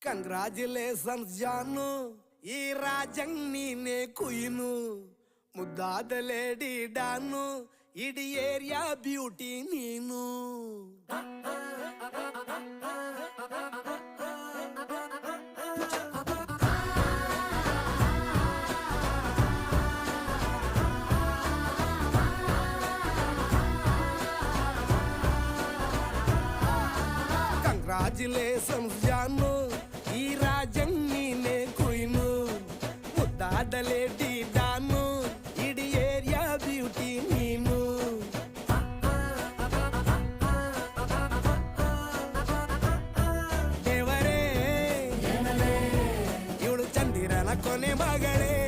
Congratulations ಜಾನು, ಈ ರಾಜಂಗ್ ನೀನೆ ಕುಯ್ನು, ಮುದ್ದಾದ ಲೇಡಿ ಡಾನು, ಇಡೀ ಏರಿಯಾ ಬ್ಯೂಟಿ ನೀನು. ಕಂಗ್ರಾಚುಲೇಷನ್ಸ್ ಜಾನು, ಈ ರಾಜಂಗ್ ನೀನೆ ಕುಯ್ನು, ಮುದ್ದಾದ ಲೇಡಿ ಡಾನು, ಇಡೀ ಏರಿಯಾ ಬ್ಯೂಟಿ ನೀನು. ದೇವರೇ ಇವಳು ಚಂದಿರನ ಕೊನೆ ಮಗಳೇ.